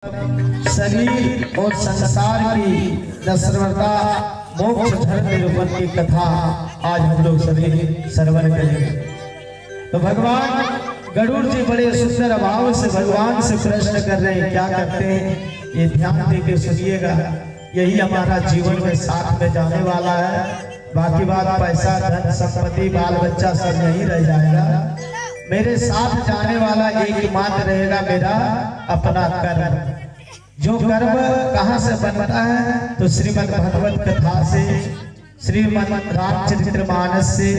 शरीर और संसार की नश्वरता मोक्ष धर्म निरूपण की कथा आज हम लोग सभी श्रवण करेंगे। तो भगवान गरुड़ जी बड़े सुंदर भाव से भगवान से प्रश्न कर रहे हैं, क्या करते हैं ये ध्यान देके सुनिएगा। यही हमारा जीवन में साथ में जाने वाला है। बाकी बात पैसा धन संपत्ति बाल बच्चा सब नहीं रह जाएगा। मेरे साथ जाने वाला एक मात्र रहेगा, मेरा अपना कर्म। जो कर्म कहाँ से बनता है तो श्रीमद् भगवत कथा से, श्रीमद् रामचरितमानस से,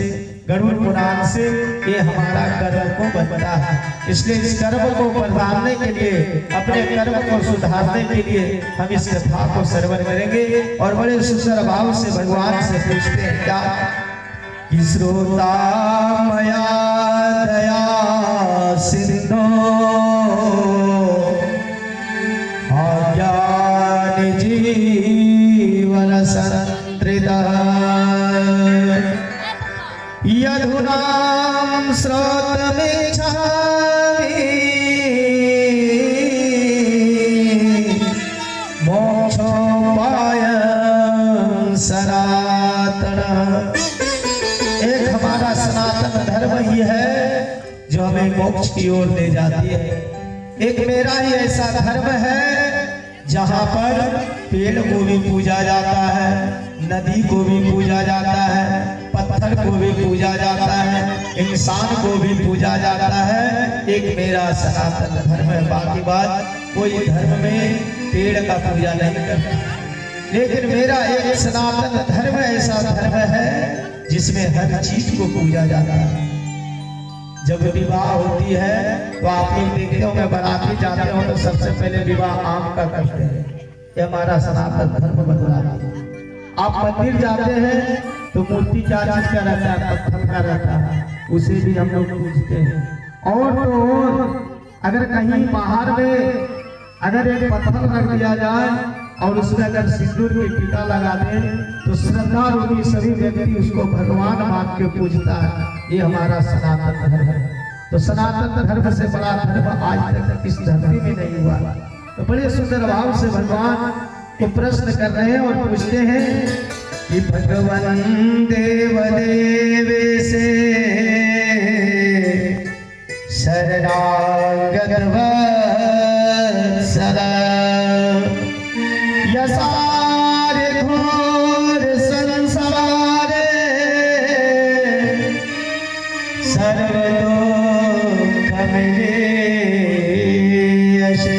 गरुड़ पुराण से ये हमारा कर्म को बनता है। इसलिए इस कर्म को बढ़ाने के लिए, अपने कर्म को सुधारने के लिए हम इस कथा को श्रवण करेंगे और बड़े सुंदर भाव से भगवान से पूछते हैं, क्या श्रोता मया दया सिंधो ज्ञान जीवन संतृता यधुनाम श्रोतमिच्छामि मोक्षोपायं सनातन। एक हमारा सनातन धर्म ही है जो हमें मोक्ष की ओर ले जाती है। एक मेरा ही ऐसा धर्म है जहाँ पर पेड़ को भी पूजा जाता है, नदी को भी पूजा जाता है, पत्थर को भी पूजा जाता है, इंसान को भी पूजा जाता है। एक मेरा सनातन धर्म है। बाकी बात कोई धर्म में पेड़ का पूजा नहीं करता, लेकिन मेरा एक सनातन धर्म ऐसा धर्म है जिसमें हर चीज को पूजा जाता है। जब विवाह होती है तो आप लोग देखते हो, मैं बाराती जाते हो तो सबसे पहले विवाह आम का करते हैं। ये हमारा सनातन धर्म बतलाता है। आप मंदिर जाते हैं तो मूर्ति क्या चीज का रहता है, पत्थर का रहता है, उसे भी हम लोग पूजते हैं। और तो और अगर कहीं बाहर में अगर एक पत्थर रख दिया जाए और उसमें अगर सिंदूर की टीका लगा दें तो श्रद्धा रूपी सभी व्यक्ति उसको भगवान मान के पूजता है। ये हमारा सनातन धर्म है। तो सनातन धर्म से बड़ा धर्म आज तक इस धरती में नहीं हुआ। तो बड़े सुंदर भाव से भगवान को प्रश्न कर रहे हैं और पूछते हैं कि भगवान देव से शरणागत वत्सल यसारे घोर संसारे सर्वदुःखमयेशे।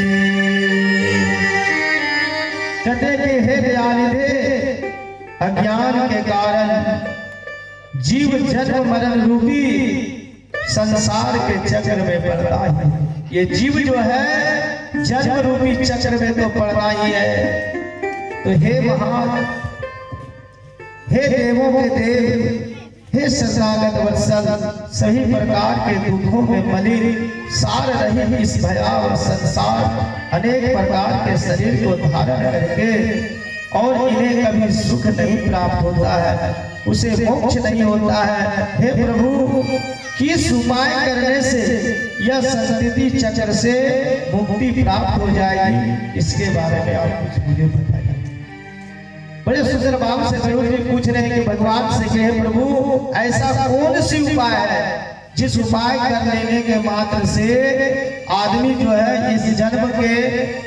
कहते कि हे दयानिधे, अज्ञान के कारण जीव जन्म मरण रूपी संसार के चक्र में पड़ता है। ये जीव जो है जन्म रूपी चक्र में तो पड़ना ही है। तो हे महान, हे देवों के देव, हे शरणागत वत्सल, सही प्रकार के दुखों में मलिन सार रही इस भयावह संसार अनेक प्रकार के शरीर को धारण करके और इन्हें कभी सुख नहीं प्राप्त होता है, उसे मोक्ष नहीं होता है। हे प्रभु, किस उपाय करने से यह संस्कृति चक्र से मुक्ति प्राप्त हो जाएगी, इसके बारे में आप कुछ मुझे बताइए। बड़े सुंदर भाव से गरुड़ जी पूछ रहे हैं कि भगवान से कि हे प्रभु, ऐसा कौन सी उपाय है जिस उपाय कर लेने के मात्र से आदमी जो है इस जन्म के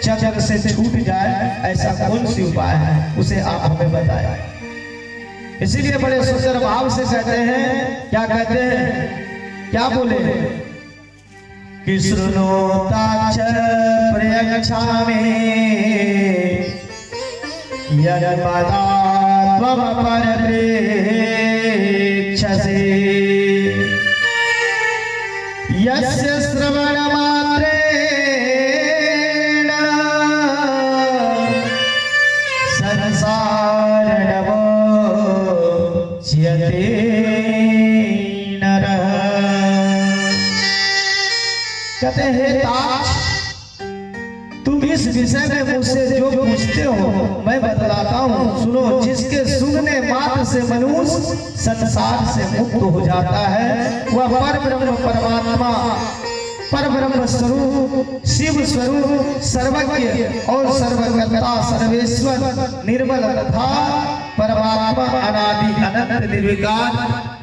चक्र से छूट जाए, ऐसा कौन सी उपाय है, उसे आप हमें बताएं। इसीलिए बड़े सुंदर भाव से कहते हैं, क्या कहते हैं, क्या बोले कि श्रुणोताक्ष प्रयच्छामि यद्पदा त्वं परप्रेक्षसे यस्य श्रवणमात्रेण संसारणवो च्यते नरः। कहते हैं ताक्ष, तुम इस विषय में मुझसे जो पूछते हो मैं बतलाता हूँ, सुनो। जिसके सुनने मात्र से मनुष्य संसार से मुक्त हो जाता है, वह परब्रह्म परमात्मा परब्रह्म स्वरूप, शिव स्वरूप, सर्वज्ञ और सर्वकर्ता सर्वेश्वर, निर्मल तथा परमात्मा, अनादि अनंत निर्विकार,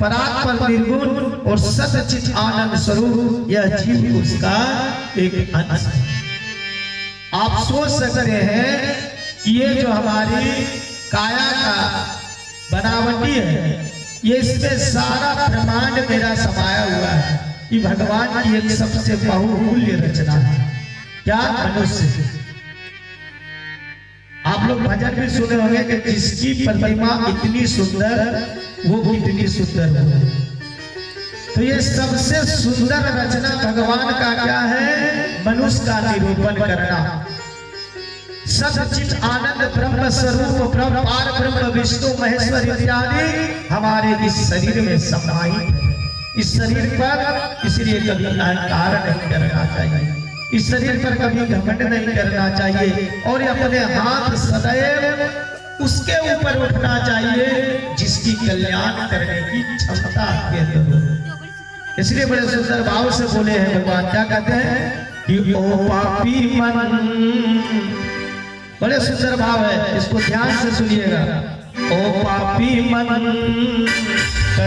परात्पर निर्गुण और सच्चित आनंद स्वरूप यह जीव उसका एक अंश है। आप सोच सक रहे हैं ये जो हमारी काया का बनावटी है, ये इसमें सारा ब्रह्मांड मेरा समाया हुआ है। ये भगवान की एक सबसे बहुमूल्य रचना है। क्या मनुष्य, आप लोग भजन भी सुने होंगे कि जिसकी प्रतिमा इतनी सुंदर वो कितनी सुंदर हो। तो ये सबसे सुंदर रचना भगवान का क्या है? मनुष्य का निरूपण करना। सच्चित आनंद ब्रह्म स्वरूप ब्रह्म पार ब्रह्म विष्णु महेश्वर इत्यादि हमारे इस शरीर में समाहित है। इस शरीर पर इसलिए कभी अहंकार नहीं करना चाहिए, इस शरीर पर कभी घमंड नहीं करना चाहिए, और अपने हाथ सदैव उसके ऊपर उठना चाहिए जिसकी कल्याण करने की क्षमता के अंदर हो। इसलिए बड़े सुंदर भाव से बोले हैं भगवान, क्या कहते हैं कि ओ पापी मन, बड़े सुंदर भाव है, इसको ध्यान से सुनिएगा। ओ पापी मन